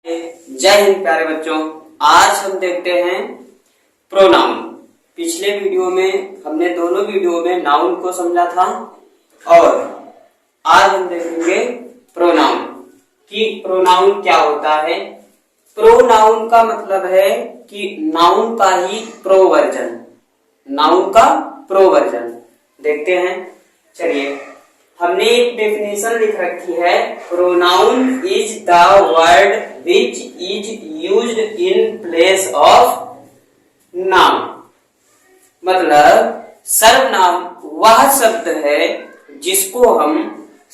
जय हिंद प्यारे बच्चों। आज हम देखते हैं प्रोनाउन। पिछले वीडियो में हमने दोनों वीडियो में नाउन को समझा था और आज हम देखेंगे प्रोनाउन कि प्रोनाउन क्या होता है। प्रोनाउन का मतलब है कि नाउन का ही प्रोवर्जन, नाउन का प्रोवर्जन। देखते हैं, चलिए हमने एक डेफिनेशन लिख रखी है। Pronoun is the word which is used in place of noun. मतलब सर्वनाम वह शब्द है जिसको हम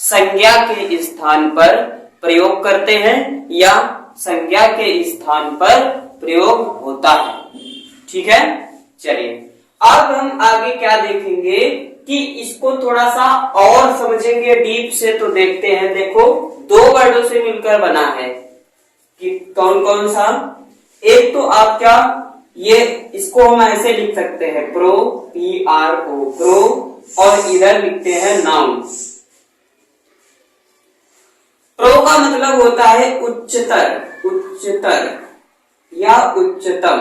संज्ञा के स्थान पर प्रयोग करते हैं या संज्ञा के स्थान पर प्रयोग होता है। ठीक है, चलिए अब हम आगे क्या देखेंगे कि इसको थोड़ा सा और समझेंगे डीप से। तो देखते हैं, देखो दो वर्डों से मिलकर बना है कि कौन कौन सा। एक तो आपका ये इसको हम ऐसे लिख सकते हैं प्रो, PRO, प्रो, और इधर लिखते हैं नाउन। प्रो का मतलब होता है उच्चतर, उच्चतर या उच्चतम,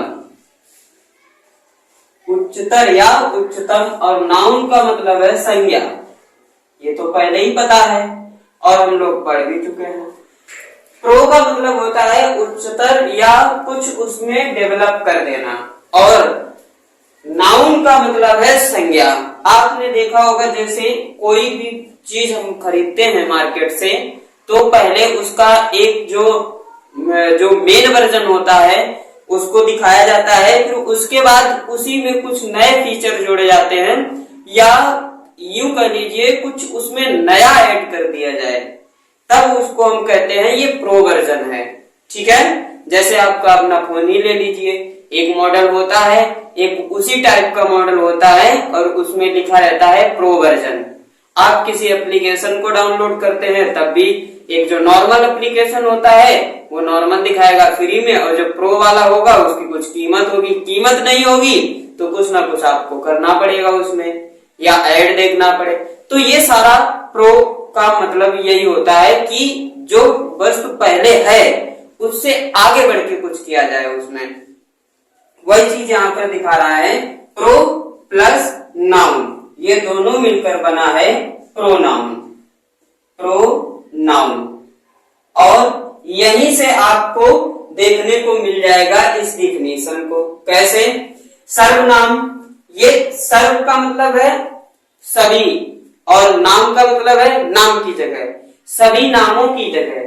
उच्चतर या उच्चतम। और नाउन का मतलब है संज्ञा। ये तो पहले ही पता है और हम लोग पढ़ भी चुके हैं। प्रो का मतलब होता है उच्चतर या कुछ उसमें डेवलप कर देना, और नाउन का मतलब है संज्ञा। आपने देखा होगा जैसे कोई भी चीज हम खरीदते हैं मार्केट से, तो पहले उसका एक जो मेन वर्जन होता है उसको दिखाया जाता है, फिर उसके बाद उसी में कुछ नए फीचर जोड़े जाते हैं, या यूं कह लीजिए कुछ उसमें नया ऐड कर दिया जाए, तब उसको हम कहते हैं ये प्रो वर्जन है। ठीक है, जैसे आपका अपना फोन ही ले लीजिए, एक मॉडल होता है, एक उसी टाइप का मॉडल होता है और उसमें लिखा रहता है प्रो वर्जन। आप किसी एप्लीकेशन को डाउनलोड करते हैं तब भी एक जो नॉर्मल एप्लीकेशन होता है वो नॉर्मल दिखाएगा फ्री में, और जो प्रो वाला होगा उसकी कुछ कीमत होगी। कीमत नहीं होगी तो कुछ ना कुछ आपको करना पड़ेगा उसमें, या ऐड देखना पड़े। तो ये सारा प्रो का मतलब यही होता है कि जो वस्तु पहले है उससे आगे बढ़ के कुछ किया जाए उसमें। वही चीज यहाँ पर दिखा रहा है, प्रो प्लस नाउन, ये दोनों मिलकर बना है प्रोनाउन, प्रोनाउन। और यहीं से आपको देखने को मिल जाएगा इस डिफिनेशन को। कैसे? सर्वनाम, ये सर्व का मतलब है सभी और नाम का मतलब है नाम की जगह, सभी नामों की जगह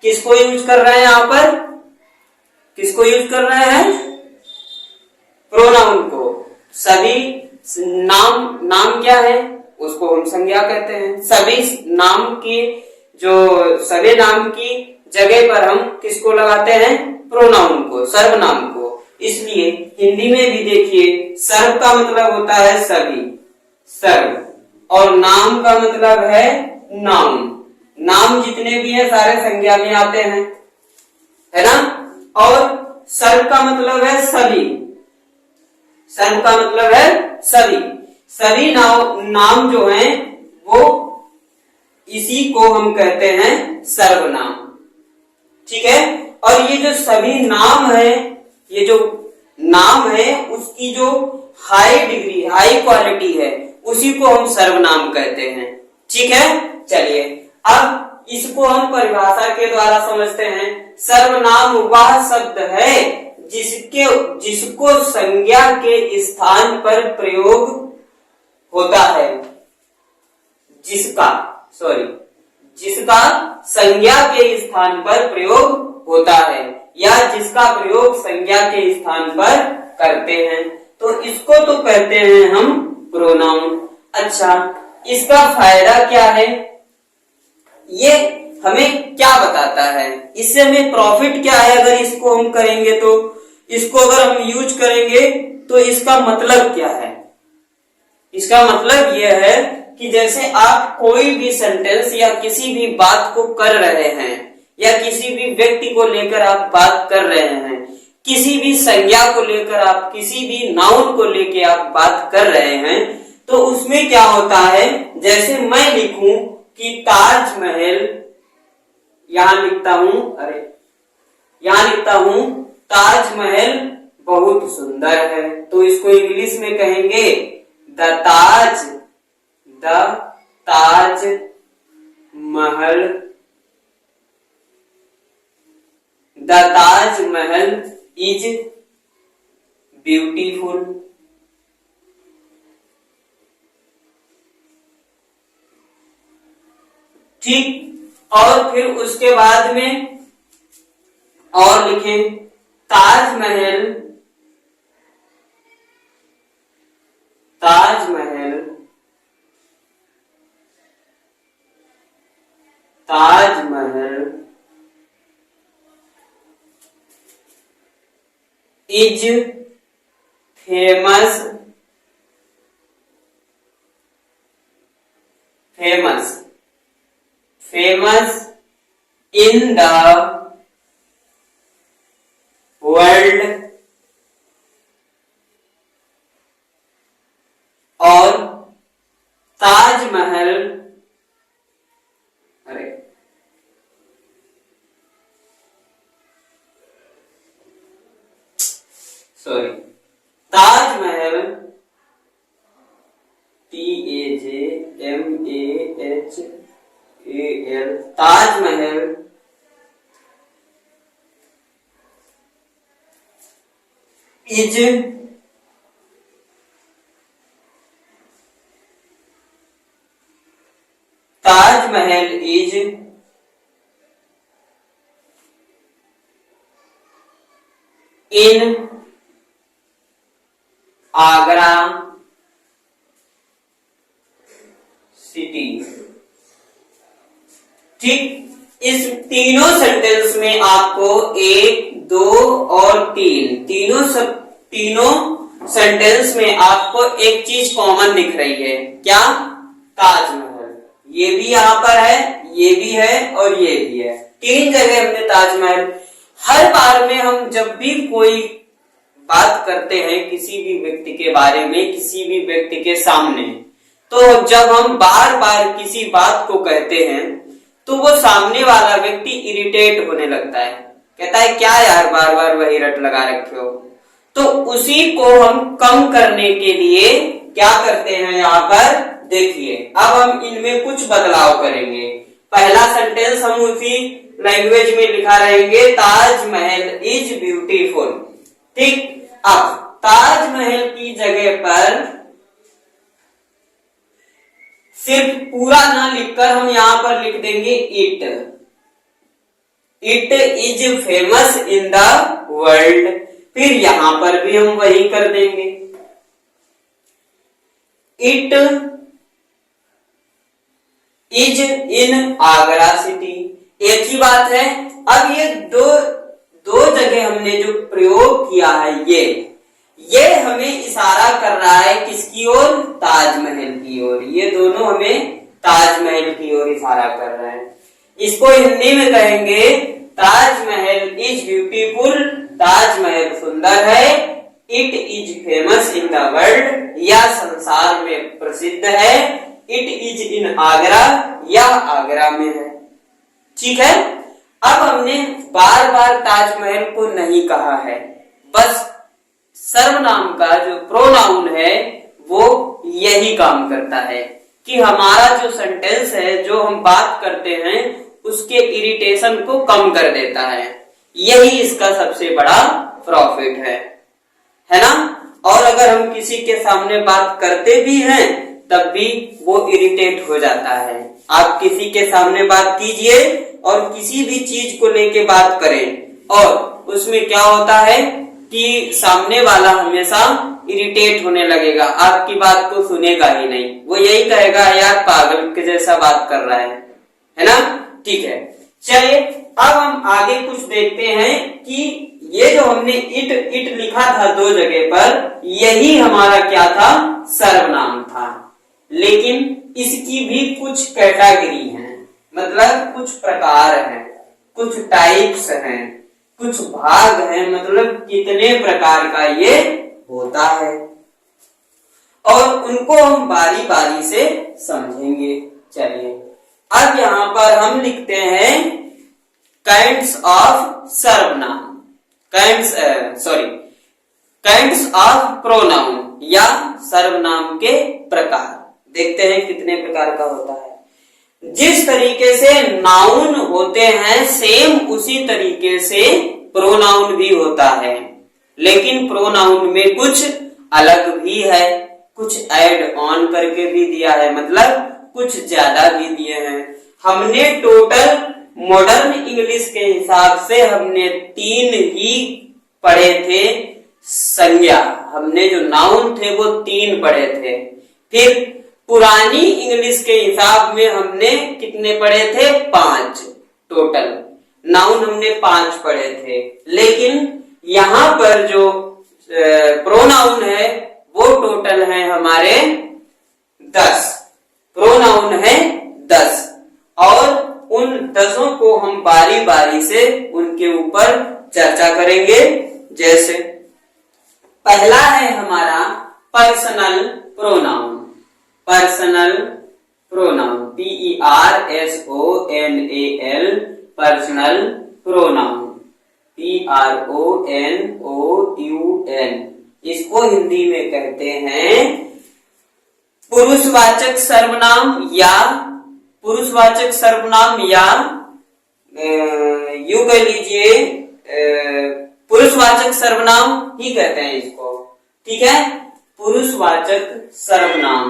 किसको यूज कर रहे हैं यहाँ पर? किसको यूज कर रहे हैं? प्रोनाउन को। सभी नाम, नाम क्या है? उसको हम संज्ञा कहते हैं। सभी नाम की, जो सभी नाम की जगह पर हम किसको लगाते हैं? प्रोनाउन को, सर्वनाम को। इसलिए हिंदी में भी देखिए सर्व का मतलब होता है सभी, सर्व, और नाम का मतलब है नाउन। नाम जितने भी हैं सारे संज्ञा में आते हैं, है ना। और सर्व का मतलब है सभी, सर्व का मतलब है सभी। सभी नाम जो हैं वो इसी को हम कहते हैं सर्वनाम। ठीक है, और ये जो सभी नाम है, ये जो नाम है उसकी जो हाई डिग्री, हाई क्वालिटी है, उसी को हम सर्वनाम कहते हैं। ठीक है, चलिए अब इसको हम परिभाषा के द्वारा समझते हैं। सर्वनाम वह शब्द है जिसको संज्ञा के स्थान पर प्रयोग होता है, जिसका संज्ञा के स्थान पर प्रयोग होता है, या जिसका प्रयोग संज्ञा के स्थान पर करते हैं, तो इसको तो कहते हैं हम प्रोनाउन। अच्छा, इसका फायदा क्या है? ये हमें क्या बताता है? इससे हमें प्रॉफिट क्या है अगर इसको हम करेंगे तो? इसको अगर हम यूज करेंगे तो इसका मतलब क्या है? इसका मतलब यह है कि जैसे आप कोई भी सेंटेंस या किसी भी बात को कर रहे हैं, या किसी भी व्यक्ति को लेकर आप बात कर रहे हैं, किसी भी संज्ञा को लेकर आप, किसी भी नाउन को लेकर आप बात कर रहे हैं, तो उसमें क्या होता है? जैसे मैं लिखूं कि ताजमहल, यहां लिखता हूं, अरे यहां लिखता हूं ताजमहल बहुत सुंदर है, तो इसको इंग्लिश में कहेंगे the Taj Mahal, the Taj Mahal is beautiful. ठीक, और फिर उसके बाद में और लिखें Taj Mahal is famous in the world, और Taj Mahal Taj Mahal TAJMAHAL Taj Mahal is in Agra city. ठीक, इस तीनों सेंटेंस में आपको 1, 2 और 3 तीनों सेंटेंस में आपको एक चीज कॉमन दिख रही है। क्या? ताजमहल। ये भी यहां पर है, ये भी है और ये भी है, 3 जगह हमने ताजमहल। हर बार में हम जब भी कोई बात करते हैं किसी भी व्यक्ति के बारे में, किसी भी व्यक्ति के सामने, तो जब हम बार बार किसी बात को कहते हैं तो वो सामने वाला व्यक्ति इरिटेट होने लगता है, कहता है क्या यार बार बार वही रट लगा रखे हो। तो उसी को हम कम करने के लिए क्या करते हैं, यहाँ पर देखिए अब हम इनमें कुछ बदलाव करेंगे। पहला सेंटेंस हम उसी लैंग्वेज में लिखा रहेंगे, ताजमहल इज ब्यूटीफुल। ठीक, अब ताजमहल की जगह पर सिर्फ पूरा ना लिखकर हम यहां पर लिख देंगे it is famous in the world. फिर यहां पर भी हम वही कर देंगे, it is in Agra city. एक ही बात है। अब ये दो जगह हमने जो प्रयोग किया है, ये हमें इशारा कर रहा है किसकी ओर? ताजमहल की ओर। ये दोनों हमें ताजमहल की ओर इशारा कर रहे हैं। इसको हिंदी में कहेंगे ताजमहल इज ब्यूटीफुल, ताजमहल सुंदर है, it is famous in the world, यह संसार में प्रसिद्ध है, इट इज इन आगरा, यह आगरा में है। ठीक है, अब हमने बार बार ताजमहल को नहीं कहा है, बस सर्वनाम का जो प्रोनाउन है वो यही काम करता है कि हमारा जो सेंटेंस है, जो हम बात करते हैं, उसके इरिटेशन को कम कर देता है। यही इसका सबसे बड़ा प्रॉफिट है ना। और अगर हम किसी के सामने बात करते भी हैं तब भी वो इरिटेट हो जाता है। आप किसी के सामने बात कीजिए और किसी भी चीज को लेके बात करें और उसमें क्या होता है कि सामने वाला हमेशा इरिटेट होने लगेगा, आपकी बात को सुनेगा ही नहीं, वो यही कहेगा यार पागल के जैसा बात कर रहा है ना। ठीक है, चलिए अब हम आगे कुछ देखते हैं कि ये जो हमने इट लिखा था 2 जगह पर, यही हमारा क्या था? सर्वनाम था। लेकिन इसकी भी कुछ कैटेगरी है, मतलब कुछ प्रकार हैं, कुछ टाइप्स हैं, कुछ भाग हैं, मतलब कितने प्रकार का ये होता है और उनको हम बारी बारी से समझेंगे। चलिए अब यहां पर हम लिखते हैं काइंड्स ऑफ सर्वनाम, काइंड्स ऑफ प्रोनाउन या सर्वनाम के प्रकार। देखते हैं कितने प्रकार का होता है। जिस तरीके से नाउन होते हैं सेम उसी तरीके से प्रोनाउन भी होता है, लेकिन प्रोनाउन में कुछ अलग भी है, कुछ ऐड ऑन करके भी दिया है, मतलब कुछ ज्यादा भी दिए हैं। हमने टोटल मॉडर्न इंग्लिश के हिसाब से हमने 3 ही पढ़े थे संज्ञा, हमने जो नाउन थे वो 3 पढ़े थे। फिर पुरानी इंग्लिश के हिसाब में हमने कितने पढ़े थे? 5 टोटल। नाउन हमने 5 पढ़े थे, लेकिन यहाँ पर जो प्रोनाउन है वो टोटल है हमारे 10 प्रोनाउन है 10, और उन 10 को हम बारी बारी से उनके ऊपर चर्चा करेंगे। जैसे पहला है हमारा personal pronoun, personal pronoun PERSONAL, personal pronoun PRONOUN। इसको हिंदी में कहते हैं पुरुषवाचक सर्वनाम या पुरुषवाचक सर्वनाम, या यूं कह लीजिए पुरुषवाचक सर्वनाम ही कहते हैं इसको, ठीक है। पुरुषवाचक सर्वनाम,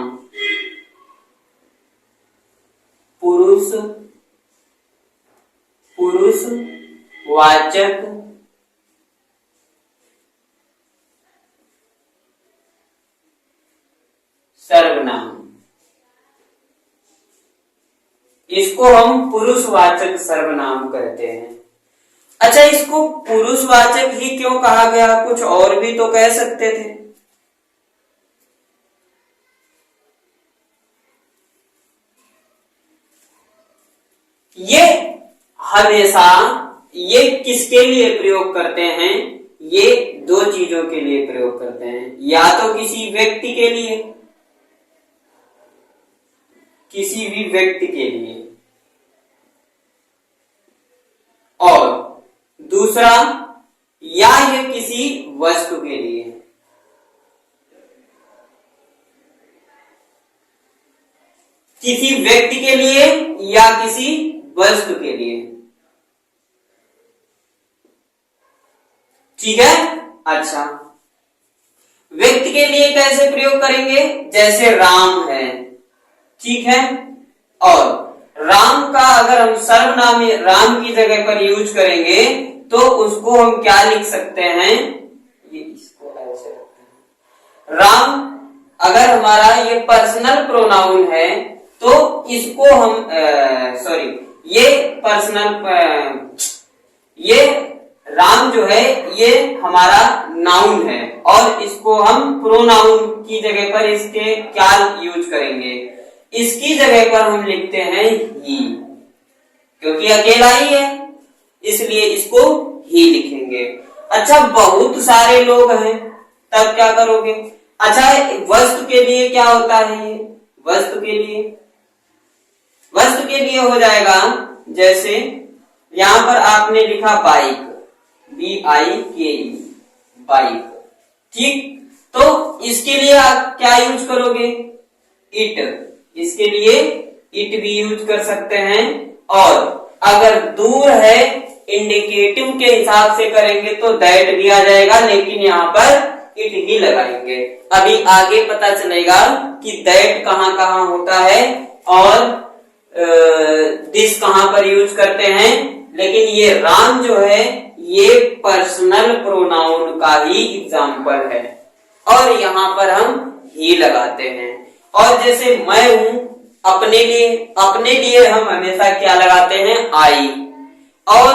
पुरुषवाचक सर्वनाम, इसको हम पुरुषवाचक सर्वनाम कहते हैं। अच्छा, इसको पुरुषवाचक ही क्यों कहा गया? कुछ और भी तो कह सकते थे। ये हमेशा ये किसके लिए प्रयोग करते हैं? ये 2 चीजों के लिए प्रयोग करते हैं, या तो किसी व्यक्ति के लिए, किसी भी व्यक्ति के लिए, और दूसरा या ये किसी वस्तु के लिए। किसी व्यक्ति के लिए या किसी वस्तु के लिए, ठीक है। अच्छा, व्यक्ति के लिए कैसे प्रयोग करेंगे? जैसे राम है, ठीक है, और राम का अगर हम सर्वनाम राम की जगह पर यूज करेंगे तो उसको हम क्या लिख सकते हैं? ये इसको ऐसे रखते हैं। राम अगर हमारा ये पर्सनल प्रोनाउन है तो इसको हम ये पर्सनल ये राम जो है ये हमारा नाउन है, और इसको हम प्रोनाउन की जगह पर इसके क्या यूज करेंगे? इसकी जगह पर हम लिखते हैं ही, क्योंकि अकेला ही है इसलिए इसको ही लिखेंगे। अच्छा, बहुत सारे लोग हैं तब क्या करोगे? अच्छा, वस्तु के लिए क्या होता है? ये वस्तु के लिए हो जाएगा, जैसे यहां पर आपने लिखा बाइक, BIKE, बाइक, ठीक। तो इसके लिए आप क्या यूज करोगे? इट, इसके लिए इट भी यूज कर सकते हैं, और अगर दूर है इंडिकेटिव के हिसाब से करेंगे तो दैट भी आ जाएगा, लेकिन यहाँ पर इट ही लगाएंगे। अभी आगे पता चलेगा कि दैट कहाँ कहाँ होता है और दिस कहाँ पर यूज करते हैं, लेकिन ये राम जो है ये पर्सनल प्रोनाउन का ही एग्जाम्पल है, और यहाँ पर हम ही लगाते हैं। और जैसे मैं हूं, अपने लिए हम हमेशा क्या लगाते हैं? आई। और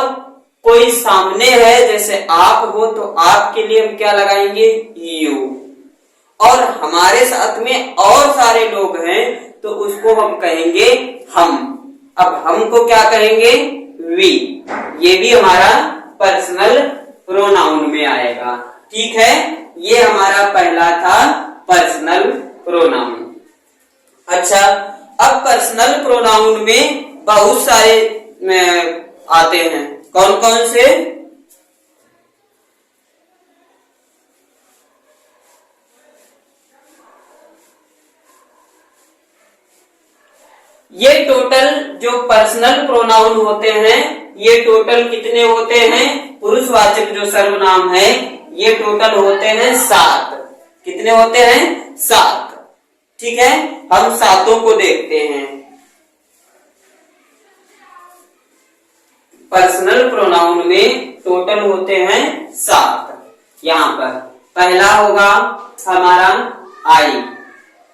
कोई सामने है, जैसे आप हो तो आपके लिए हम क्या लगाएंगे? यू। और हमारे साथ में और सारे लोग हैं तो उसको हम कहेंगे हम। अब हमको क्या कहेंगे? वी। ये भी हमारा पर्सनल प्रोनाउन में आएगा, ठीक है। ये हमारा पहला था पर्सनल प्रोनाउन। अच्छा, अब पर्सनल प्रोनाउन में बहुत सारे आते हैं, कौन कौन से? ये टोटल जो पर्सनल प्रोनाउन होते हैं, ये टोटल कितने होते हैं? पुरुषवाचक जो सर्वनाम है ये टोटल होते हैं 7। कितने होते हैं? 7। ठीक है, हम सातों को देखते हैं। पर्सनल प्रोनाउन में टोटल होते हैं 7। यहां पर पहला होगा हमारा आई।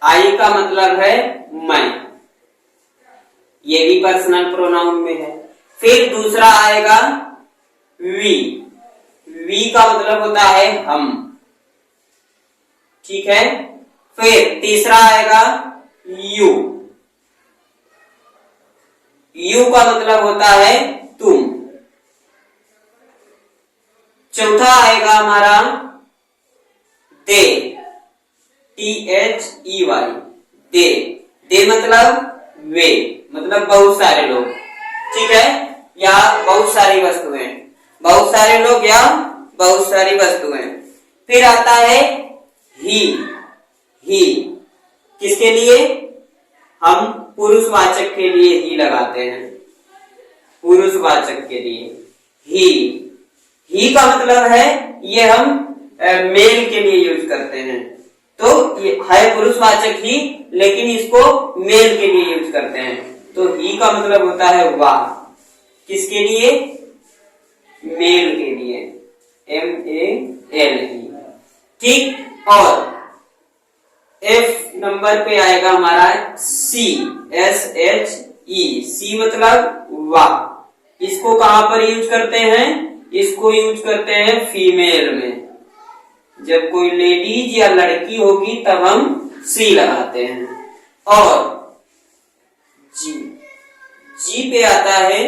आई का मतलब है मैं, ये भी पर्सनल प्रोनाउन में है। फिर दूसरा आएगा वी। वी का मतलब होता है हम। ठीक है, फिर तीसरा आएगा यू। यू का मतलब होता है तुम। चौथा आएगा हमारा दे। THEY, दे। दे मतलब वे, मतलब बहुत सारे लोग। ठीक है, या बहुत सारी वस्तुएं, बहुत सारे लोग या बहुत सारी वस्तुएं। फिर आता है ही। ही किसके लिए? हम पुरुषवाचक के लिए ही लगाते हैं, पुरुषवाचक के लिए ही। ही का मतलब है ये हम मेल के लिए यूज करते हैं, तो ये है पुरुषवाचक ही, लेकिन इसको मेल के लिए यूज करते हैं। तो ही का मतलब होता है वाह। किसके लिए? मेल के लिए, MALE। ठीक, और F नंबर पे आएगा हमारा सी। SHE, सी मतलब वाह। इसको कहां पर यूज करते हैं? इसको यूज करते हैं फीमेल में। जब कोई लेडीज या लड़की होगी तब हम सी लगाते हैं। और जी, जी पे आता है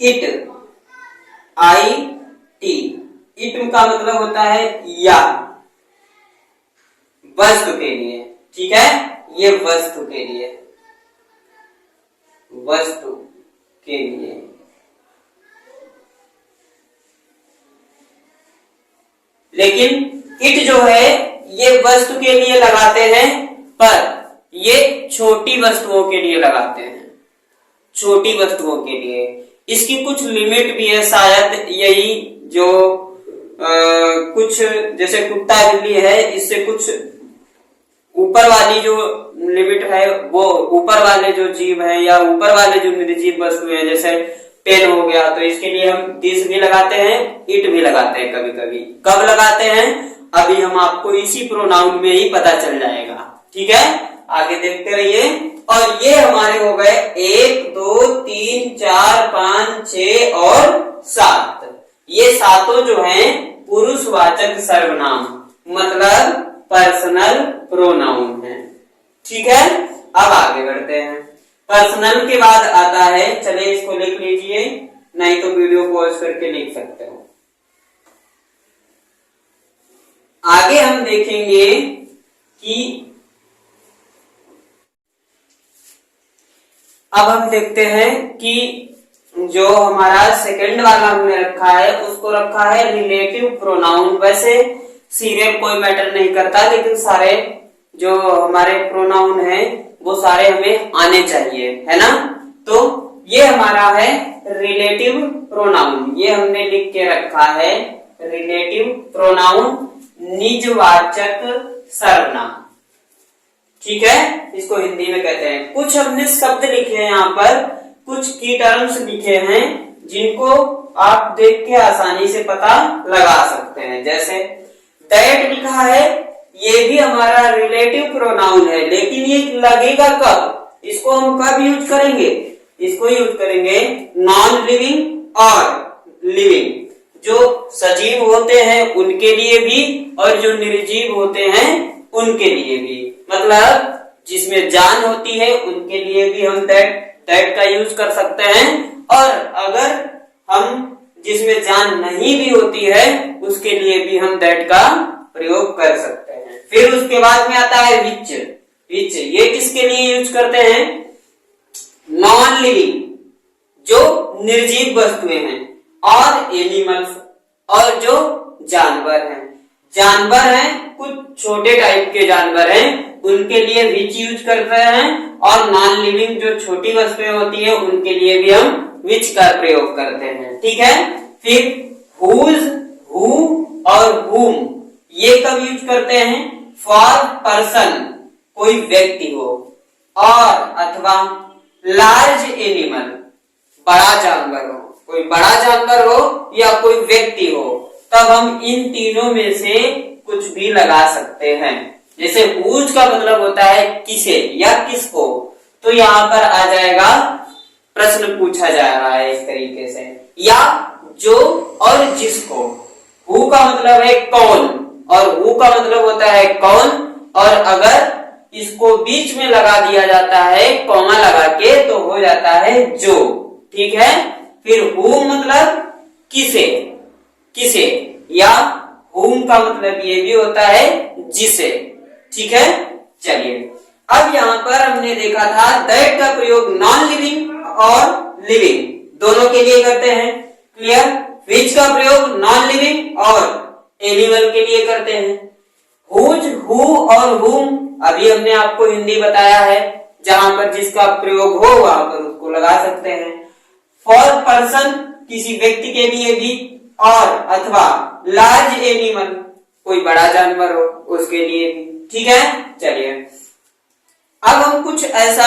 इट। IT, इट का मतलब होता है या, वस्तु के लिए। ठीक है, ये वस्तु के लिए, वस्तु के लिए। लेकिन इट जो है ये वस्तु के लिए लगाते हैं, पर ये छोटी वस्तुओं के लिए लगाते हैं, छोटी वस्तुओं के लिए। इसकी कुछ लिमिट भी है, शायद यही जो कुछ जैसे कुत्ता बिल्ली है, इससे कुछ ऊपर वाली जो लिमिट है, वो ऊपर वाले जो जीव है या ऊपर वाले जो निर्जीव वस्तु है, जैसे पेन हो गया, तो इसके लिए हम दिस भी लगाते हैं, इट भी लगाते हैं कभी कभी। कब लगाते हैं? अभी हम आपको इसी प्रोनाउन में ही पता चल जाएगा। ठीक है, आगे देखते रहिए। और ये हमारे हो गए 1 2 3 4 5 6 और 7। ये सातों जो हैं पुरुषवाचक सर्वनाम, मतलब पर्सनल प्रोनाउन है। ठीक है, अब आगे बढ़ते हैं। पर्सनल के बाद आता है, चले इसको लिख लीजिए, नहीं तो वीडियो पॉज करके लिख सकते हो। आगे हम देखेंगे कि अब हम देखते हैं कि जो हमारा सेकंड वाला हमने रखा है उसको रखा है रिलेटिव प्रोनाउन। वैसे सीरियल कोई मैटर नहीं करता, लेकिन सारे जो हमारे प्रोनाउन है वो सारे हमें आने चाहिए, है ना। तो ये हमारा है रिलेटिव प्रोनाउन, ये हमने लिख के रखा है रिलेटिव प्रोनाउन, निजवाचक सर्वनाम। ठीक है, इसको हिंदी में कहते हैं। कुछ हमने शब्द लिखे हैं यहाँ पर, कुछ की टर्म्स लिखे हैं जिनको आप देख के आसानी से पता लगा सकते हैं। जैसे दैट लिखा है, ये भी हमारा रिलेटिव प्रोनाउन है, लेकिन ये लगेगा कब? इसको हम कब यूज करेंगे? इसको यूज करेंगे नॉन लिविंग और लिविंग, जो सजीव होते हैं उनके लिए भी और जो निर्जीव होते हैं उनके लिए भी। मतलब जिसमें जान होती है उनके लिए भी हम दैट का यूज कर सकते हैं, और अगर हम जिसमें जान नहीं भी होती है उसके लिए भी हम दैट का प्रयोग कर सकते हैं। फिर उसके बाद में आता है विच। विच ये किसके लिए यूज करते हैं? नॉन लिविंग, जो निर्जीव वस्तुएं हैं, और एनिमल्स, और जो जानवर हैं। जानवर हैं, कुछ छोटे टाइप के जानवर हैं, उनके लिए विच यूज करते हैं, और नॉन लिविंग जो छोटी वस्तुएं होती है उनके लिए भी हम विच का प्रयोग करते हैं। ठीक है। फिर हुज, हु और हुम ये कब यूज करते हैं? फॉर पर्सन, कोई व्यक्ति हो, और अथवा लार्ज एनिमल, बड़ा जानवर हो, कोई बड़ा जानवर हो या कोई व्यक्ति हो, तब हम इन तीनों में से कुछ भी लगा सकते हैं। जैसे हुज का मतलब होता है किसे या किसको, तो यहाँ पर आ जाएगा, प्रश्न पूछा जा रहा है इस तरीके से, या जो और जिसको। हु का मतलब है कौन, और हु का मतलब होता है कौन, और अगर इसको बीच में लगा दिया जाता है कॉमा लगा के तो हो जाता है जो। ठीक है। फिर हु मतलब किसे, किसे, या हुम का मतलब ये भी होता है जिसे। ठीक है। चलिए, अब यहाँ पर हमने देखा था दैट का प्रयोग नॉन लिविंग और लिविंग दोनों के लिए करते हैं। क्लियर। विच का प्रयोग नॉन लिविंग और एनिमल के लिए करते हैं। हुज, हु और हुम अभी हमने आपको हिंदी बताया है, जहां पर जिसका प्रयोग हो वहां पर उसको लगा सकते हैं। फॉर पर्सन किसी व्यक्ति के लिए भी, और अथवा लार्ज एनिमल कोई बड़ा जानवर हो उसके लिए भी। ठीक है। चलिए, अब हम कुछ ऐसा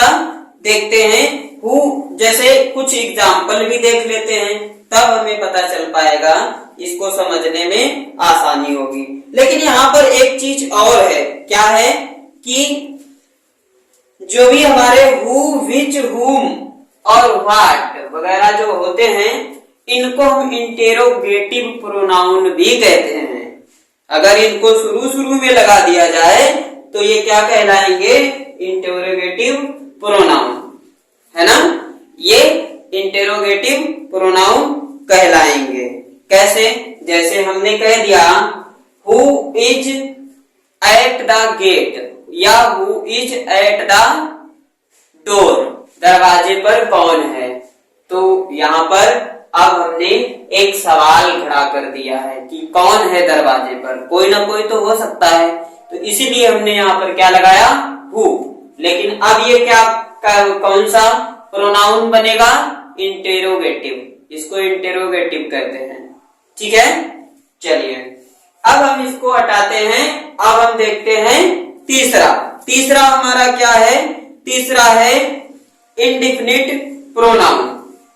देखते हैं, हु जैसे कुछ एग्जाम्पल भी देख लेते हैं, तब हमें पता चल पाएगा, इसको समझने में आसानी होगी। लेकिन यहाँ पर एक चीज और है, क्या है कि जो भी हमारे हु, विच, हुम और व्हाट वगैरह जो होते हैं, इनको हम इंटेरोगेटिव प्रोनाउन भी कहते हैं। अगर इनको शुरू में लगा दिया जाए तो ये क्या कहलाएंगे? इंटेरोगेटिव प्रोनाउन, है ना। ये इंटेरोगेटिव प्रोनाउन कहलाएंगे। कैसे? जैसे हमने कह दिया who is at the gate, या who is at the door, दरवाजे पर कौन है। तो यहाँ पर अब हमने एक सवाल खड़ा कर दिया है कि कौन है दरवाजे पर, कोई ना कोई तो हो सकता है, तो इसीलिए हमने यहाँ पर क्या लगाया? हु। लेकिन अब ये क्या, कौन सा प्रोनाउन बनेगा? इंटेरोगेटिव। इसको इंटेरोगेटिव कहते हैं। ठीक है। चलिए, अब हम इसको हटाते हैं। अब हम देखते हैं तीसरा। तीसरा हमारा क्या है? तीसरा है इंडेफिनिट प्रोनाउन।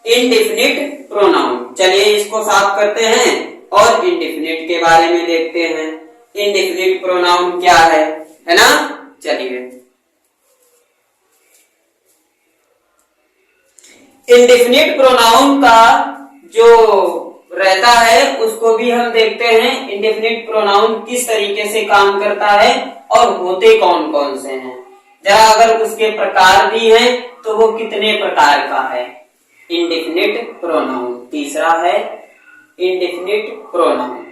Indefinite pronoun. चलिए इसको साफ करते हैं और इंडेफिनिट के बारे में देखते हैं। इंडेफिनिट प्रोनाउन क्या है ना। चलिए, इंडेफिनिट प्रोनाउन का जो रहता है उसको भी हम देखते हैं। इंडेफिनिट प्रोनाउन किस तरीके से काम करता है और होते कौन कौन से हैं। जरा अगर उसके प्रकार भी हैं तो वो कितने प्रकार का है। इंडेफिनिट प्रोनाउन तीसरा है इंडेफिनिट प्रोनाउन,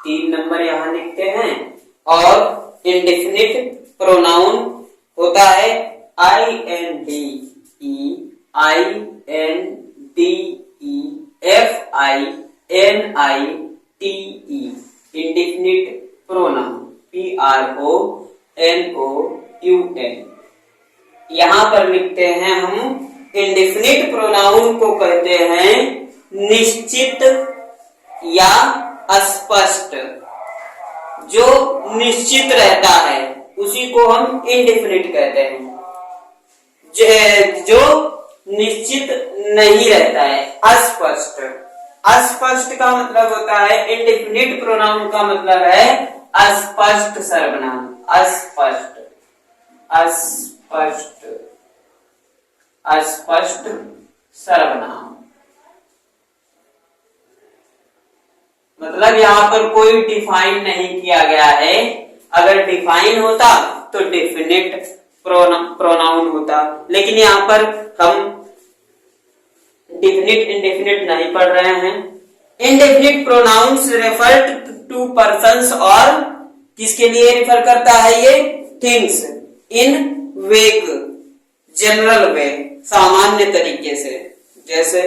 3 नंबर यहां लिखते हैं। और इंडेफिनिट प्रोनाउन होता है INDE, INDEFINITE, indefinite pronoun PRONOUN। यहां पर लिखते हैं हम इंडेफिनिट प्रोनाउन को कहते हैं निश्चित या अस्पष्ट। जो निश्चित रहता है उसी को हम इंडेफिनिट कहते हैं। जो निश्चित नहीं रहता है, अस्पष्ट। अस्पष्ट का मतलब होता है, इंडेफिनिट प्रोनाउन का मतलब है अस्पष्ट सर्वनाम। अस्पष्ट, अस्पष्ट, अस्पष्ट सर्वनाम मतलब यहाँ पर कोई डिफाइन नहीं किया गया है। अगर डिफाइन होता तो डेफिनेट प्रोनाउन होता, लेकिन यहाँ पर हम डेफिनिट इंडेफिनिट नहीं पढ़ रहे हैं। Indefinite pronouns refer to persons, और किसके लिए रेफर करता है ये? थिंग्स इन वेग, जनरल वे, सामान्य तरीके से। जैसे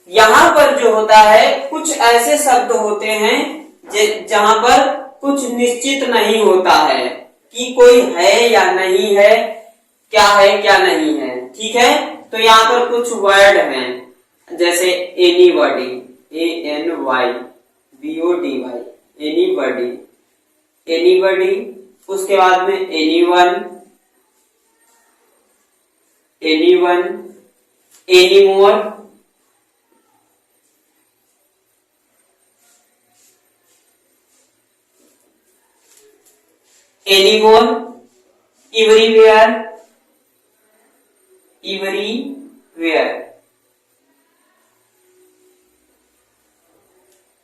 यहां पर जो होता है कुछ ऐसे शब्द होते हैं जहां पर कुछ निश्चित नहीं होता है कि कोई है या नहीं है, क्या नहीं है। ठीक है, तो यहाँ पर कुछ वर्ड हैं जैसे एनीबॉडी, ANYBODY, एनीबॉडी, एनीबॉडी, उसके बाद में anyone, anyone, anymore, anymore, everywhere, everywhere.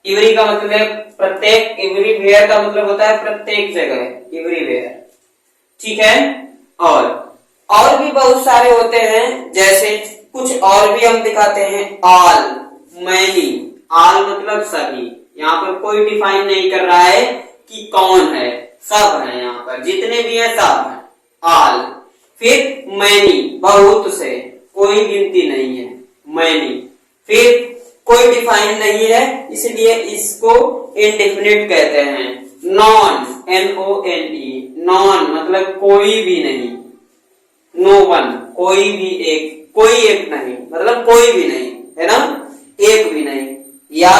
Every का मतलब प्रत्येक, एवरीवेयर का मतलब होता है प्रत्येक जगह, एवरीवेयर। ठीक है, और भी बहुत सारे होते हैं, जैसे कुछ और भी हम दिखाते हैं, ऑल, मैनी। ऑल मतलब सभी, यहाँ पर कोई डिफाइन नहीं कर रहा है कि कौन है, सब है, यहाँ पर जितने भी हैं सब है, ऑल। फिर मैनी, बहुत से, कोई गिनती नहीं है, मैनी। फिर कोई डिफाइन नहीं है, इसलिए इसको इनडेफिनिट कहते हैं। नॉन, NONE, नॉन मतलब कोई भी नहीं, नो वन, कोई एक नहीं, मतलब कोई भी नहीं, है ना, एक भी नहीं। या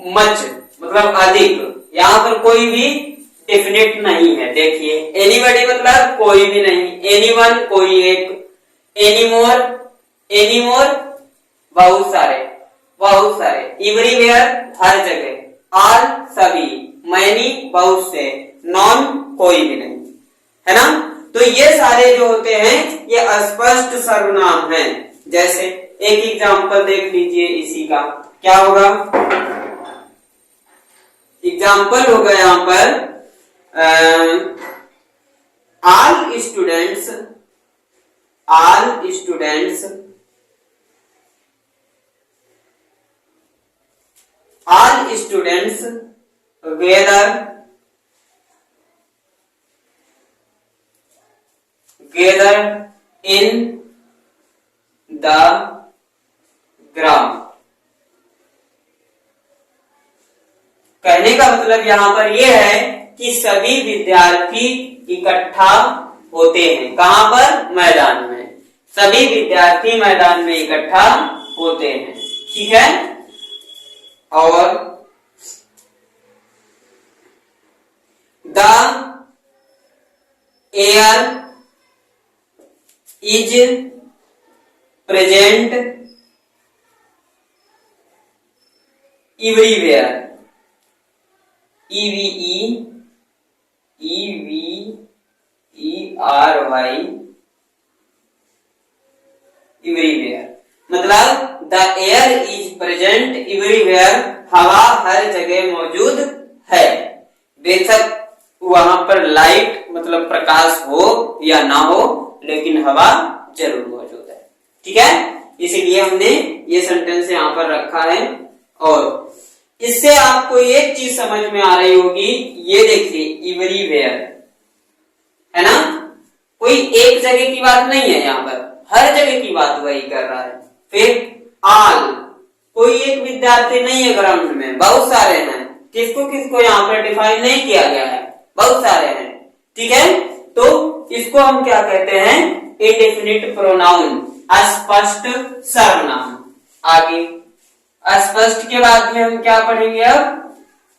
मच मतलब अधिक, यहाँ पर कोई भी डेफिनेट नहीं है। देखिए, एनीबॉडी मतलब कोई भी नहीं, एनीवन कोई एक, एनीमोर, एनीमोर बहुत सारे, एवरीवेयर हर जगह, ऑल सभी, मैनी बहुत से, नॉन कोई भी नहीं, है ना। तो ये सारे जो होते हैं ये अस्पष्ट सर्वनाम हैं। जैसे एक एग्जांपल देख लीजिए इसी का, क्या होगा, एग्जाम्पल होगा यहाँ पर all students gather in the ground। कहने का मतलब यहाँ पर यह है कि सभी विद्यार्थी इकट्ठा होते हैं। कहां पर? मैदान में। सभी विद्यार्थी मैदान में इकट्ठा होते हैं। ठीक है, और the air is present everywhere. EVERY everywhere मतलब the air is present everywhere, हवा हर जगह मौजूद है। बेशक वहां पर लाइट मतलब प्रकाश हो या ना हो, लेकिन हवा जरूर मौजूद है। ठीक है, इसीलिए हमने ये सेंटेंस यहाँ पर रखा है। और इससे आपको एक चीज समझ में आ रही होगी, ये देखिए एवरीवेयर है ना, कोई एक जगह की बात नहीं है, यहाँ पर हर जगह की बात वही कर रहा है। फिर ऑल, कोई एक विद्यार्थी नहीं है ग्राउंड में, बहुत सारे हैं। किसको किसको यहाँ पर डिफाइन नहीं किया गया है, बहुत सारे हैं। ठीक है, तो इसको हम क्या कहते हैं? इंडेफिनिट प्रोनाउन, अस्पष्ट सर्वनाम। आगे अस्पष्ट के बाद में हम क्या पढ़ेंगे? अब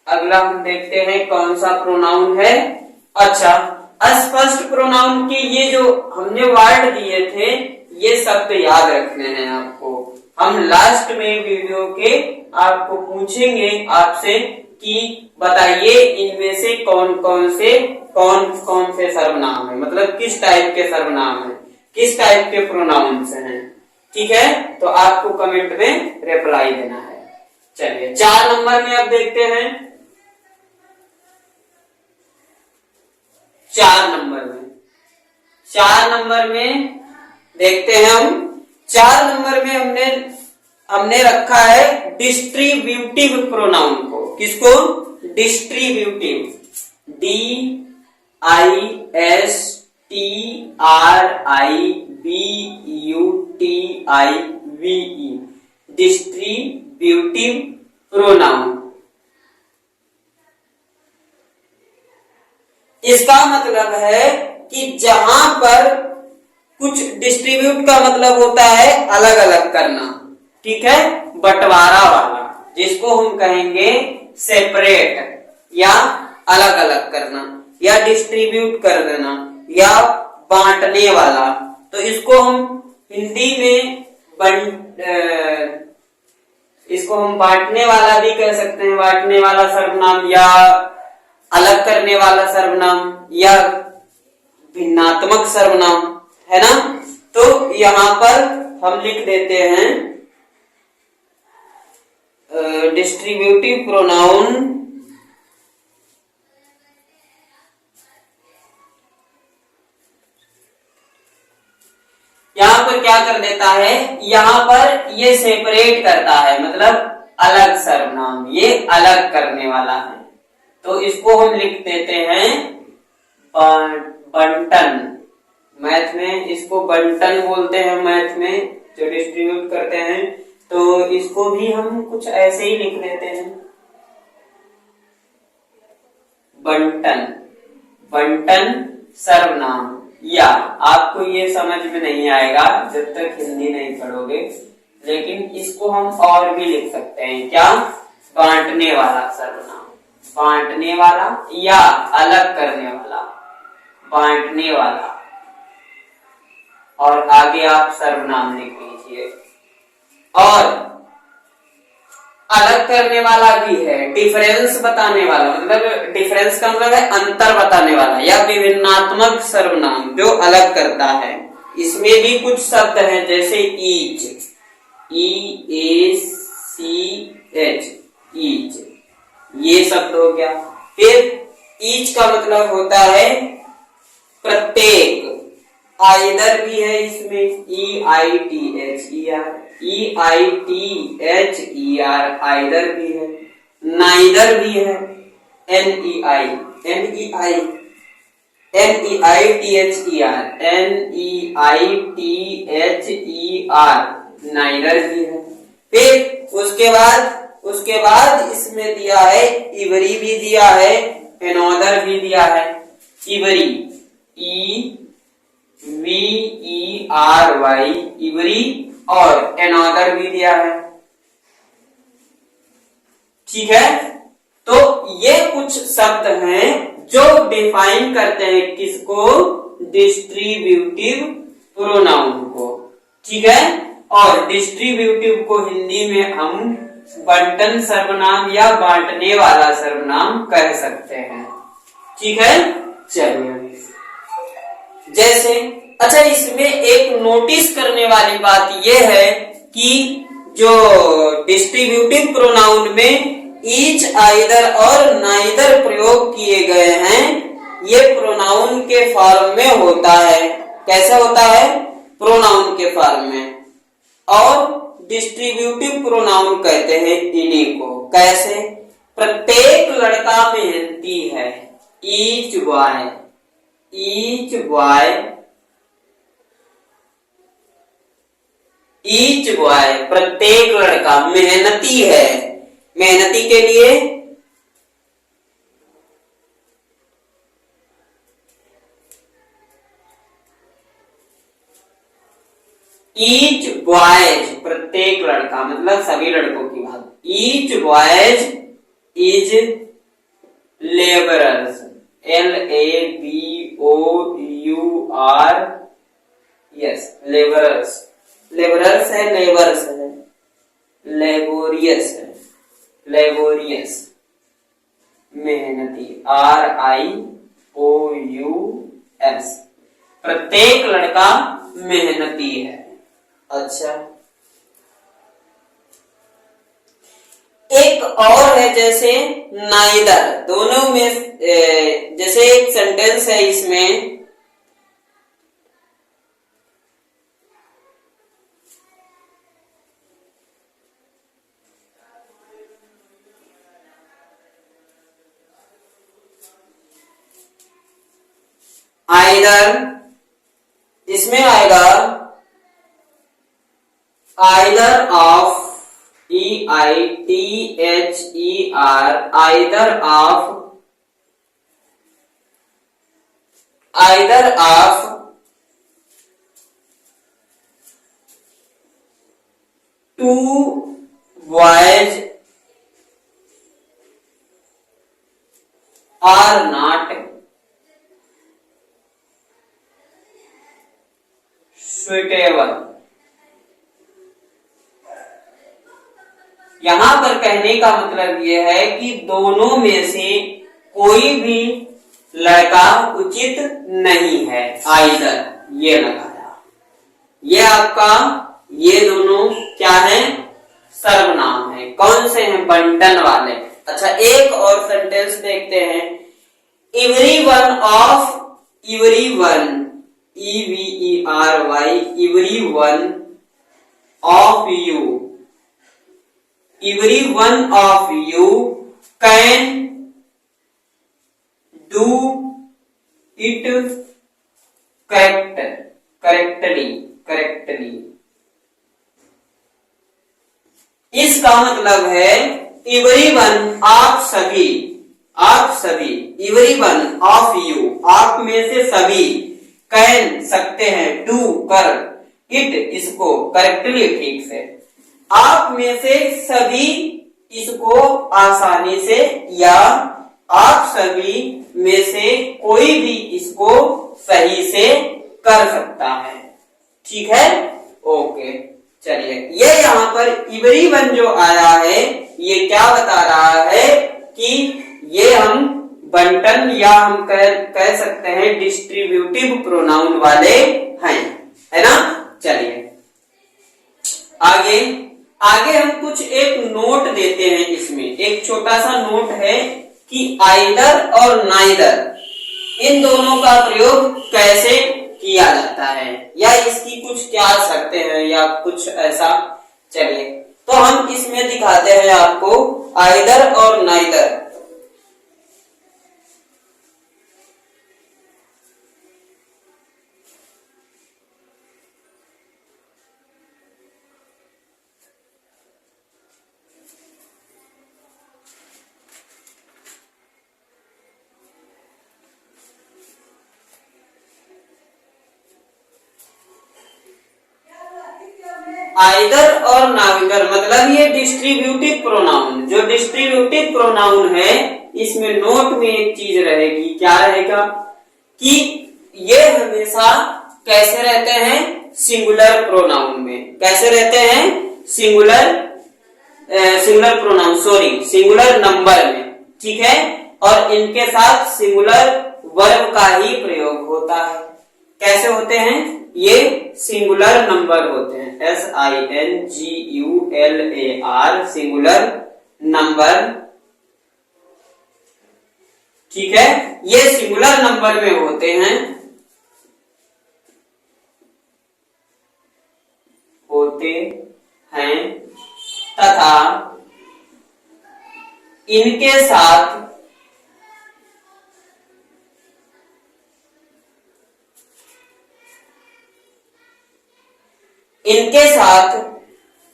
अगला हम देखते हैं कौन सा प्रोनाउन है। अच्छा, अस्पष्ट प्रोनाउन के ये जो हमने वर्ड दिए थे, ये शब्द याद रखने हैं आपको। हम लास्ट में वीडियो के आपको पूछेंगे आपसे कि बताइए इनमें से कौन कौन से सर्वनाम है, मतलब किस टाइप के सर्वनाम है, किस टाइप के प्रोनाउंस हैं। ठीक है, तो आपको कमेंट में रिप्लाई देना है। चलिए 4 नंबर में अब देखते हैं। 4 नंबर में देखते हैं हम। 4 नंबर में हमने हमने रखा है डिस्ट्रीब्यूटिव प्रोनाउन को। किसको? Distributive, DISTRIBUTIVE, distributive pronoun. इसका मतलब है कि जहां पर कुछ, डिस्ट्रीब्यूट का मतलब होता है अलग अलग करना, ठीक है, बंटवारा वाला, जिसको हम कहेंगे सेपरेट या अलग अलग करना या डिस्ट्रीब्यूट कर देना या बांटने वाला। तो इसको हम हिंदी में इसको हम बांटने वाला भी कह सकते हैं, बांटने वाला सर्वनाम या अलग करने वाला सर्वनाम या भिन्नात्मक सर्वनाम, है ना। तो यहां पर हम लिख देते हैं डिस्ट्रीब्यूटिव प्रोनाउन यहां पर क्या कर देता है, यहां पर ये सेपरेट करता है, मतलब अलग सर्वनाम, ये अलग करने वाला है। तो इसको हम लिख देते हैं बंटन। मैथ में इसको बंटन बोलते हैं, मैथ में जो डिस्ट्रीब्यूट करते हैं। तो इसको भी हम कुछ ऐसे ही लिख देते हैं बंटन, बंटन सर्वनाम। या आपको ये समझ में नहीं आएगा जब तक हिंदी नहीं पढ़ोगे, लेकिन इसको हम और भी लिख सकते हैं, क्या? बांटने वाला सर्वनाम, बांटने वाला या अलग करने वाला, बांटने वाला। और आगे आप सर्वनाम लिख लीजिए। और अलग करने वाला भी है, डिफरेंस बताने वाला, मतलब डिफरेंस का मतलब है अंतर बताने वाला, या विभिन्नात्मक सर्वनाम जो अलग करता है। इसमें भी कुछ शब्द हैं, जैसे ईच, EACH, ईच, ये शब्द हो गया। फिर ईच का मतलब होता है प्रत्येक, आइदर भी है इसमें, EITHER, आइदर भी है, नाइदर भी है, NEITHER, नाइदर भी है। फिर उसके बाद इसमें दिया है इवरी भी दिया है, एनोदर भी दिया है। इवरी, EVERY, इवरी, और एनोदर भी दिया है, ठीक है। तो ये कुछ शब्द हैं जो डिफाइन करते हैं किसको? डिस्ट्रीब्यूटिव प्रोनाउन को, ठीक है। और डिस्ट्रीब्यूटिव को हिंदी में हम बंटन सर्वनाम या बांटने वाला सर्वनाम कह सकते हैं, ठीक है। चलिए, जैसे, अच्छा, इसमें एक नोटिस करने वाली बात यह है कि जो डिस्ट्रीब्यूटिव प्रोनाउन में ईच, आइदर और नाइदर प्रयोग किए गए हैं, ये प्रोनाउन के फॉर्म में होता है। कैसे होता है? प्रोनाउन के फॉर्म में। और डिस्ट्रीब्यूटिव प्रोनाउन कहते हैं इन्हीं को। कैसे? प्रत्येक लड़का मेहनती है, each boy, each boy, each boy, प्रत्येक लड़का मेहनती है। मेहनती के लिए ईच बॉयज, प्रत्येक लड़का मतलब सभी लड़कों की बात। Each boys is labourers, LABOUR, yes, labourers, labourers है, लेबर्स है, लेबोरियस है, लेबोरियस, मेहनती, RIOUS, प्रत्येक लड़का मेहनती है। अच्छा, एक और है जैसे नाइदर, दोनों में जैसे एक सेंटेंस है इसमें, आइदर, इसमें आएगा either of, EITHER, either of two boys are not suitable. यहां पर कहने का मतलब यह है कि दोनों में से कोई भी लड़का उचित नहीं है। आइदर ये लगाया, ये आपका, ये दोनों क्या है, सर्वनाम है। कौन से हैं, बंटन वाले। अच्छा, एक और सेंटेंस देखते हैं। Everyone of, everyone, EVERY, everyone of you, everyone of you can do it correctly। इसका मतलब है everyone, आप सभी, everyone of you, आप में से सभी, can सकते हैं, do कर, it इसको, correctly ठीक से, आप में से सभी इसको आसानी से, या आप सभी में से कोई भी इसको सही से कर सकता है। ठीक है, ओके। चलिए, ये यहाँ पर एवरीवन जो आया है, ये क्या बता रहा है कि ये हम बंटन, या हम कह सकते हैं डिस्ट्रीब्यूटिव प्रोनाउन वाले हैं, है ना। चलिए आगे हम कुछ एक नोट देते हैं। इसमें एक छोटा सा नोट है कि आइदर और नाइदर, इन दोनों का प्रयोग कैसे किया जाता है, या इसकी कुछ क्या शर्तें हैं, या कुछ ऐसा। चलिए, तो हम इसमें दिखाते हैं आपको आइदर और नाइदर। आइदर और नाइदर मतलब ये डिस्ट्रीब्यूटिव प्रोनाउन। जो डिस्ट्रीब्यूटिव प्रोनाउन है, इसमें नोट में एक चीज रहेगी, क्या रहेगा कि ये हमेशा कैसे रहते हैं, सिंगुलर प्रोनाउन में। कैसे रहते हैं, सिंगुलर प्रोनाउन, सिंगुलर नंबर में। ठीक है, और इनके साथ सिंगुलर वर्ब का ही प्रयोग होता है। कैसे होते हैं, ये सिंगुलर नंबर होते हैं, SINGULAR, सिंगुलर नंबर। ठीक है, ये सिंगुलर नंबर में होते हैं, तथा इनके साथ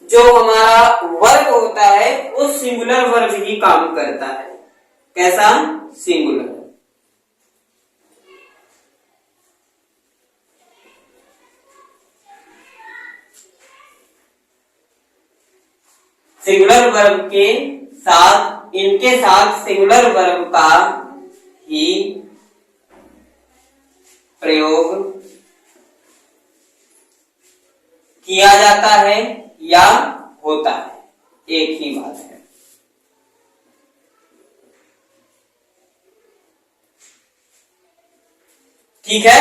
जो हमारा वर्ग होता है, वो सिंगुलर वर्ग ही काम करता है। कैसा, सिंगुलर। सिंगुलर वर्ब के साथ, इनके साथ सिंगुलर वर्ब का ही प्रयोग किया जाता है या होता है, एक ही बात है। ठीक है,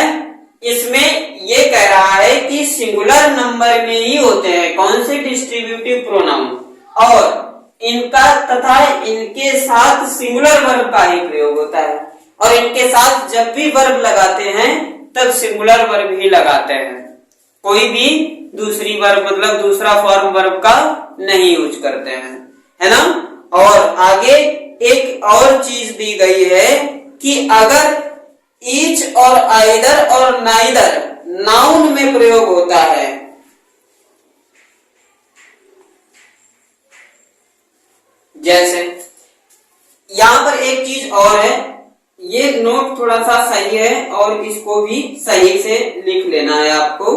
इसमें ये कह रहा है कि सिंगुलर नंबर में ही होते हैं कौन से, डिस्ट्रीब्यूटिव प्रोनाउन, और इनका तथा इनके साथ सिंगुलर वर्ब का ही प्रयोग होता है। और इनके साथ जब भी वर्ब लगाते हैं तब सिंगुलर वर्ब ही लगाते हैं, कोई भी दूसरी वर्ब मतलब दूसरा फॉर्म वर्ब का नहीं यूज करते हैं, है ना। और आगे एक और चीज दी गई है कि अगर ईच और आइदर और नाइदर नाउन में प्रयोग होता है। जैसे यहां पर एक चीज और है, ये नोट थोड़ा सा सही है और इसको भी सही से लिख लेना है आपको।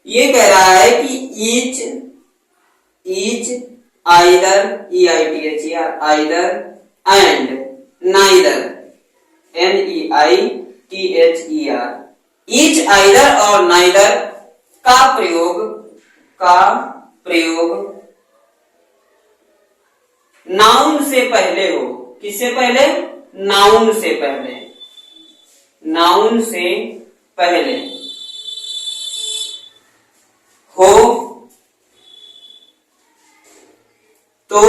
ये कह रहा है कि each, each, either, EITHER, either, and, neither, NEITHER, each, either और नाइदर का प्रयोग नाउन से पहले हो। किससे पहले? नाउन से पहले, नाउन से पहले हो तो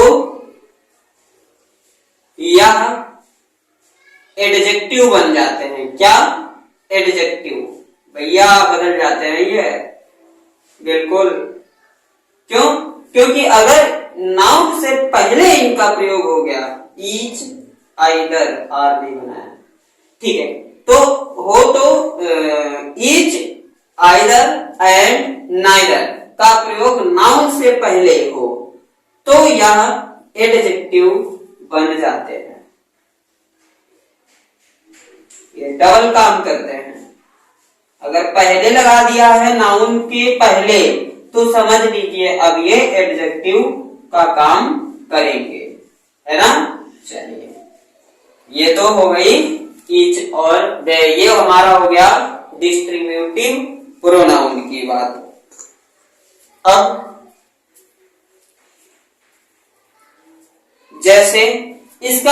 यह एडजेक्टिव बन जाते हैं। क्या? एडजेक्टिव। भैया बदल जाते हैं ये, बिल्कुल। क्यों? क्योंकि अगर नाउन से पहले इनका प्रयोग हो गया, ईच, आइदर, आर नहीं बनाया, ठीक है, तो हो तो ईच, आइदर एंड नाइदर का प्रयोग नाउन से पहले हो तो यह एडजेक्टिव बन जाते हैं। ये डबल काम करते हैं। अगर पहले लगा दिया है नाउन के पहले तो समझ लीजिए अब ये एडजेक्टिव का काम करेंगे, है ना। चलिए, ये तो हो गई ईच और दे, ये हमारा हो गया डिस्ट्रीब्यूटिव प्रोनाउन की बात। अब जैसे इस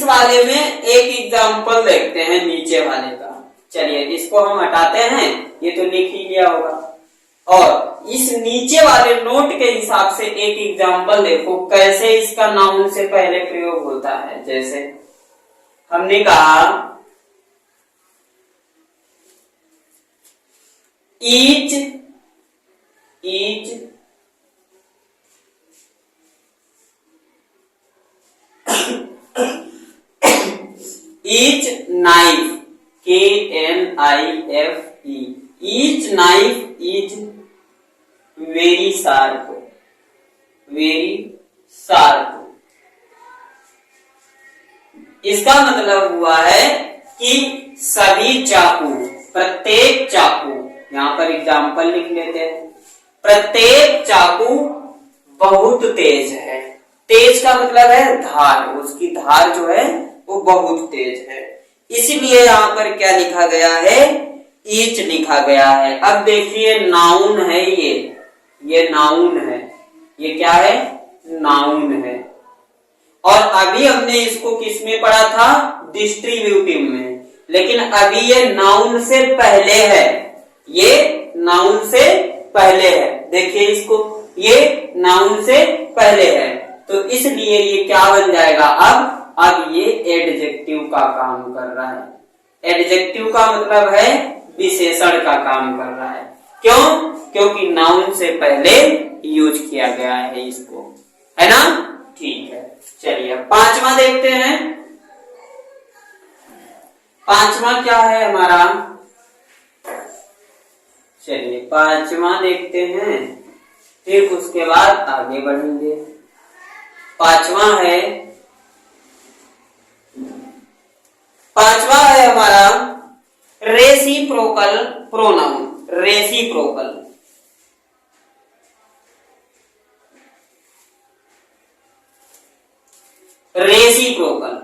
वाले में एक एग्जांपल देखते हैं नीचे वाले का। चलिए, इसको हम हटाते हैं, ये तो लिख ही लिया होगा। और इस नीचे वाले नोट के हिसाब से एक एग्जांपल देखो कैसे इसका नाउन से पहले प्रयोग होता है। जैसे हमने कहा each, each, each knife, KNIFE, each knife is very sharp, very sharp. इसका मतलब हुआ है कि सभी चाकू, प्रत्येक चाकू, यहां पर एग्जाम्पल लिख लेते हैं, प्रत्येक चाकू बहुत तेज है। तेज का मतलब है धार, उसकी धार जो है वो बहुत तेज है, इसलिए यहां पर क्या लिखा गया है? ईच लिखा गया है। अब देखिए नाउन है ये नाउन है, ये क्या है? नाउन है। और अभी हमने इसको किस में पढ़ा था? डिस्ट्रीब्यूटिव में। लेकिन अभी ये नाउन से पहले है, ये नाउन से पहले है। देखिए इसको, ये नाउन से पहले है तो इसलिए ये क्या बन जाएगा? अब ये एडजेक्टिव का काम कर रहा है। एडजेक्टिव का मतलब है विशेषण का काम कर रहा है। क्यों? क्योंकि नाउन से पहले यूज किया गया है इसको, है ना। ठीक है, चलिए पांचवा देखते हैं। पांचवा क्या है हमारा? चलिए पांचवा देखते हैं, फिर उसके बाद आगे बढ़ेंगे। पांचवा है हमारा reciprocal pronoun. Reciprocal, reciprocal,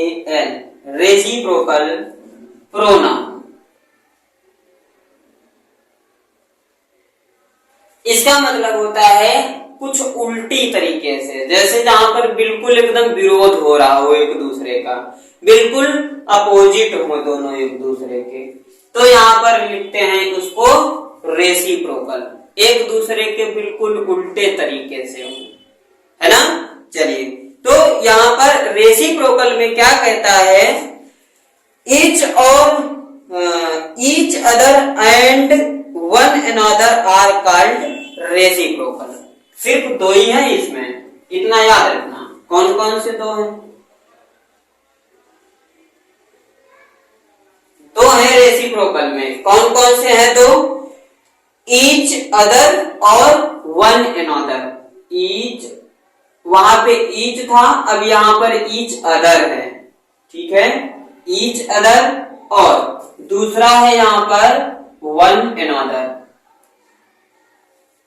RECIPROCAL, reciprocal pronoun. इसका मतलब होता है कुछ उल्टी तरीके से, जैसे जहां पर बिल्कुल एकदम विरोध हो रहा हो एक दूसरे का, बिल्कुल अपोजिट हो दोनों एक दूसरे के, तो यहाँ पर लिखते हैं उसको रेसिप्रोकल, एक दूसरे के बिल्कुल उल्टे तरीके से हो, है ना। चलिए, तो यहाँ पर रेसिप्रोकल में क्या कहता है? Each other and one another are called reciprocal. सिर्फ दो ही है इसमें, इतना याद रखना। कौन कौन से दो हैं? दो हैं रेसिप्रोकल में। कौन कौन से हैं दो? ईच अदर और वन अनदर। ईच, वहां पे ईच था, अब यहां पर ईच अदर है। ठीक है, ईच अदर, और दूसरा है यहां पर वन अनदर।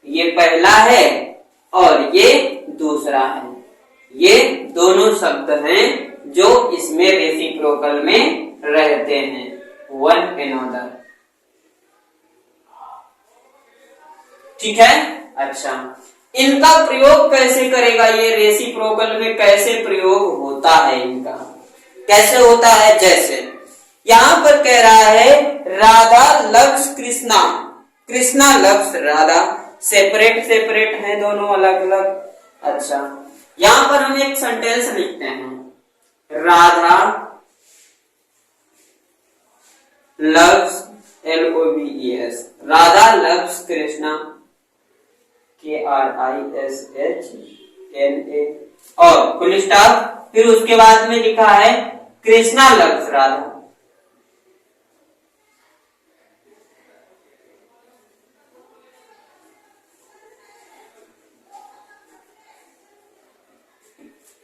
ये पहला है और ये दूसरा है। ये दोनों शब्द हैं जो इसमें रेसिप्रोकल में रहते हैं, वन अनदर। ठीक है, अच्छा, इनका प्रयोग कैसे करेगा? ये रेसिप्रोकल में कैसे प्रयोग होता है इनका? कैसे होता है? जैसे यहां पर कह रहा है Radha loves Krishna, Krishna loves Radha. Separate separate है दोनों, अलग अलग। अच्छा, यहां पर हम एक सेंटेंस लिखते हैं, Radha loves, LOVES, Radha loves Krishna, KRISHNA, और फुल स्टॉप। फिर उसके बाद में लिखा है कृष्णा लव्स राधा।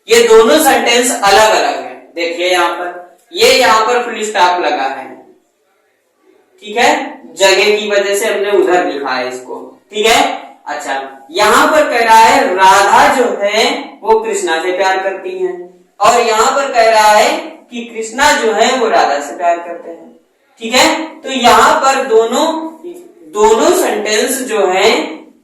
ये दोनों सेंटेंस अलग अलग है। देखिए यहां पर, ये यहां पर फुल स्टॉप लगा है। ठीक है, जगह की वजह से हमने उधर लिखा है इसको। ठीक है, अच्छा, यहां पर कह रहा है राधा जो है वो कृष्णा से प्यार करती है, और यहां पर कह रहा है कि कृष्णा जो है वो राधा से प्यार करते हैं। ठीक है, तो यहां पर दोनों सेंटेंस जो है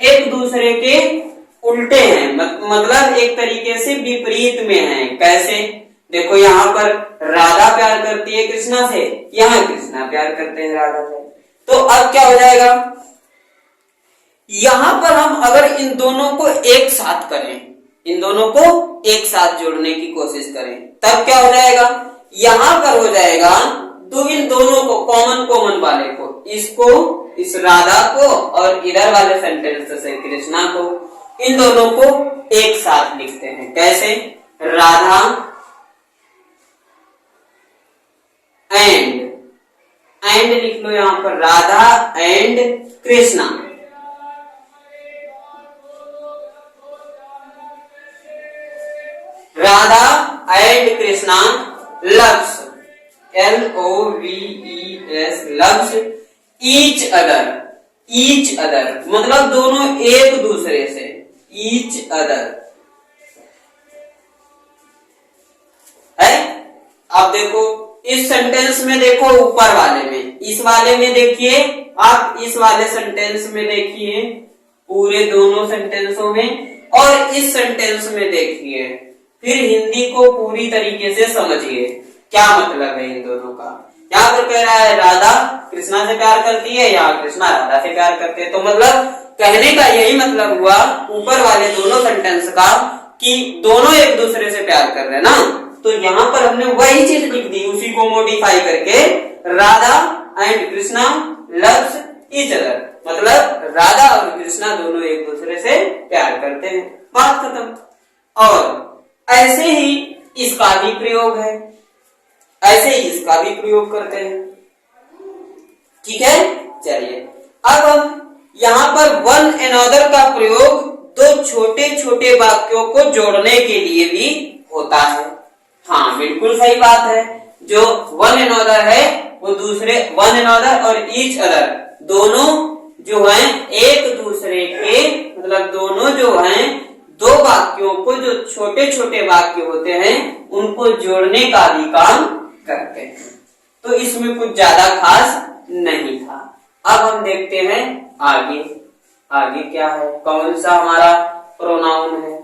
एक दूसरे के उल्टे हैं, मतलब एक तरीके से विपरीत में हैं। कैसे? देखो, यहां पर राधा प्यार करती है कृष्णा से, यहां कृष्णा प्यार करते हैं राधा से। तो अब क्या हो जाएगा? यहां पर हम अगर इन दोनों को एक साथ करें, इन दोनों को एक साथ जोड़ने की कोशिश करें, तब क्या हो जाएगा? यहां पर हो जाएगा तो इन दोनों को, कॉमन कॉमन वाले को, इसको, इस राधा को, और इधर वाले सेंटेंस से कृष्णा को, इन दोनों को एक साथ लिखते हैं। कैसे? राधा एंड लिख लो यहां पर, Radha and Krishna. Radha and Krishna loves, LOVES, loves each other. Each other मतलब दोनों एक दूसरे से, ईच अदर है। अब देखो इस सेंटेंस में, देखो ऊपर वाले में, इस वाले में देखिए, आप इस वाले सेंटेंस में देखिए, पूरे दोनों सेंटेंसों में, और इस सेंटेंस में देखिए। फिर हिंदी को पूरी तरीके से समझिए, क्या मतलब है इन दोनों का। यहाँ पर कह रहा है राधा कृष्णा से प्यार करती है, यहाँ कृष्णा राधा से प्यार करते हैं। तो मतलब कहने का यही मतलब हुआ ऊपर वाले दोनों सेंटेंस का, कि दोनों एक दूसरे से प्यार कर रहे हैं ना। तो यहाँ पर हमने वही चीज लिख दी, उसी को मॉडिफाई करके, Radha and Krishna loves each other, मतलब राधा और कृष्णा दोनों एक दूसरे से प्यार करते हैं, बात खत्म। और ऐसे ही इसका भी प्रयोग है, ऐसे ही इसका भी प्रयोग करते हैं। ठीक है, चलिए अब हम यहां पर वन अनदर का प्रयोग दो छोटे छोटे वाक्यों को जोड़ने के लिए भी होता है। हाँ, बिल्कुल सही बात है। जो वन अनदर है वो दूसरे, वन अनदर और ईच अदर दोनों जो हैं एक दूसरे के, मतलब दोनों जो हैं दो वाक्यों को, जो छोटे छोटे वाक्य होते हैं उनको जोड़ने का भी काम करते हैं। तो इसमें कुछ ज्यादा खास नहीं था। अब हम देखते हैं आगे। आगे क्या है, कौन सा हमारा प्रोनाउन है।